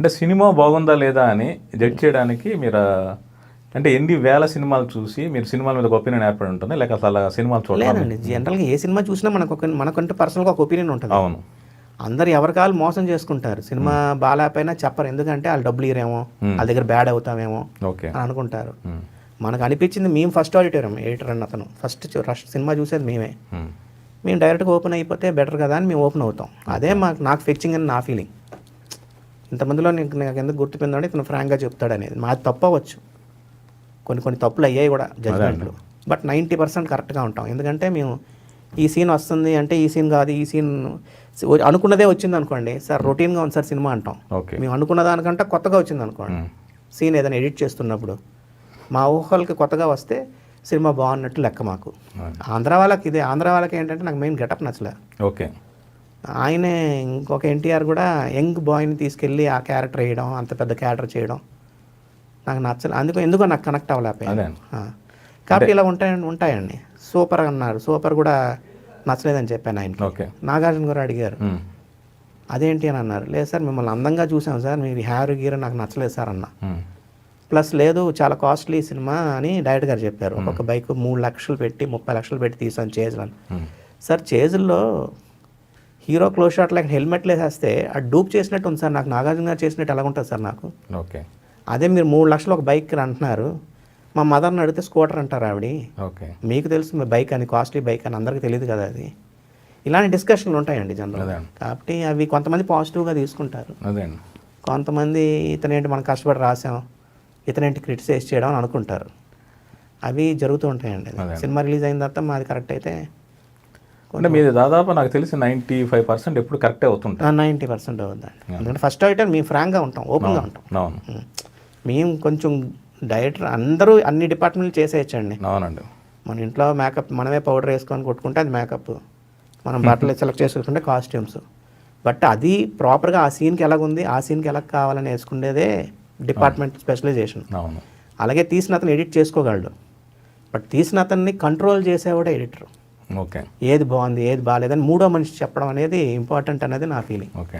అంటే సినిమా బాగుందా లేదా అని జడ్జ్ చేయడానికి మీరు అంటే ఎన్ని వేల సినిమాలు చూసి మీరు సినిమాల మీద ఒక ఒపీనియన్ ఏర్పడి ఉంటుంది, లేక అసలు సినిమాలు చూడాలి? లేదండి, జనరల్గా ఏ సినిమా చూసినా మనకంటే పర్సనల్గా ఒక ఒపీనియన్ ఉంటుంది. అవును. అందరు ఎవరికాలు మోసం చేసుకుంటారు. సినిమా బాగాలేకపోయినా చెప్పరు, ఎందుకంటే వాళ్ళు డబ్బులు ఇరేమో, వాళ్ళ దగ్గర బ్యాడ్ అవుతామేమో అని అనుకుంటారు. మనకు అనిపించింది, మేము ఫస్ట్ ఎడిటర్ అన్న అతను ఫస్ట్ సినిమా చూసేది మేమే. మేము డైరెక్ట్గా ఓపెన్ అయిపోతే బెటర్ కదా అని మేము ఓపెన్ అవుతాం. అదే నాకు ఫిక్సింగ్ అని నా ఫీలింగ్. ఇంతమందిలో నాకు ఎందుకు గుర్తుపోయిందంటే ఇతను ఫ్రాంక్గా చెప్తాడు అనేది. మాది తప్పు అవ్వచ్చు, కొన్ని తప్పులు అయ్యాయి కూడా జడ్జ్మెంట్లు, బట్ 90% కరెక్ట్గా ఉంటాం. ఎందుకంటే మేము ఈ సీన్ వస్తుంది అంటే ఈ సీన్ కాదు, ఈ సీన్ అనుకున్నదే వచ్చింది అనుకోండి, సార్ రొటీన్గా ఉంది సార్ సినిమా అంటాం. మేము అనుకున్న దానికంటే కొత్తగా వచ్చింది అనుకోండి, సీన్ ఏదైనా ఎడిట్ చేస్తున్నప్పుడు మా ఊహలకి కొత్తగా వస్తే సినిమా బాగున్నట్టు లెక్క మాకు. ఆంధ్ర వాళ్ళకి ఏంటంటే నాకు మెయిన్ గెటప్ నచ్చలే. ఓకే. ఆయనే ఇంకొక ఎన్టీఆర్ కూడా యంగ్ బాయ్ని తీసుకెళ్ళి ఆ క్యారెక్టర్ వేయడం, అంత పెద్ద క్యారెక్టర్ చేయడం నాకు నచ్చలేదు. ఎందుకో నాకు కనెక్ట్ అవ్వలేకపోయాను. కాబట్టి ఇలా ఉంటాయండి. సూపర్ అన్నారు, సూపర్ కూడా నచ్చలేదని చెప్పాను ఆయనకి. నాగార్జున గారు అడిగారు అదేంటి అని అన్నారు. లేదు సార్ మిమ్మల్ని అందంగా చూసాం సార్, మీ హ్యార్ గీర్ నాకు నచ్చలేదు సార్ అన్న. ప్లస్ లేదు చాలా కాస్ట్లీ సినిమా అని డైరెక్టర్ గారు చెప్పారు. ఒక్కొక్క బైక్ 3 లక్షలు పెట్టి 30 లక్షలు పెట్టి తీసాను చేజులని. సార్ చేజుల్లో హీరో క్లోజ్ షాట్ లైక్ హెల్మెట్లు వేసేస్తే అది డూప్ చేసినట్టు ఉంది సార్, నాకు నాగార్జున గారు చేసినట్టు ఎలా ఉంటుంది సార్ నాకు. ఓకే. అదే మీరు 3 లక్షలు ఒక బైక్ అంటున్నారు, మా మదర్ని అడిగితే స్కూటర్ అంటారు ఆవిడ. ఓకే. మీకు తెలుసు మీ బైక్ అని, కాస్ట్లీ బైక్ అని, అందరికీ తెలియదు కదా అది. ఇలాంటి డిస్కషన్లు ఉంటాయండి జనరల్. కాబట్టి అవి కొంతమంది పాజిటివ్గా తీసుకుంటారు, కొంతమంది ఇతనేంటి మనం కష్టపడి రాసాం, ఇతనేంటి క్రిటిసైజ్ చేయడం అని అనుకుంటారు. అవి జరుగుతూ ఉంటాయండి. సినిమా రిలీజ్ అయిన తర్వాత మాది కరెక్ట్ అయితే అంటే మీది దాదాపు నాకు తెలిసి 95% ఎప్పుడు కరెక్టే అవుతుంటుంది. 90% అవుతుందండి. ఎందుకంటే ఫస్ట్ ఐటమ్ మేము ఫ్రాంక్గా ఉంటాం, ఓపెన్గా ఉంటాం. మేము కొంచెం డైరెక్టర్ అందరూ అన్ని డిపార్ట్మెంట్లు చేసేయచ్చండి. అవునండి. మన ఇంట్లో మేకప్ మనమే పౌడర్ వేసుకొని కొట్టుకుంటే అది మేకప్, మనం బట్టలు సెలెక్ట్ చేసుకుంటే కాస్ట్యూమ్స్, బట్ అది ప్రాపర్గా ఆ సీన్కి ఎలాగుంది, ఆ సీన్కి ఎలా కావాలని వేసుకునేదే డిపార్ట్మెంట్ స్పెషలైజేషన్. అవును. అలాగే తీసిన అతను ఎడిట్ చేసుకోగలడు, బట్ తీసిన అతన్ని కంట్రోల్ చేసేవాడే ఎడిటర్. ఓకే. ఏది బాగుంది ఏది బాగాలేదని మూడో మనిషి చెప్పడం అనేది ఇంపార్టెంట్ అనేది నా ఫీలింగ్. ఓకే.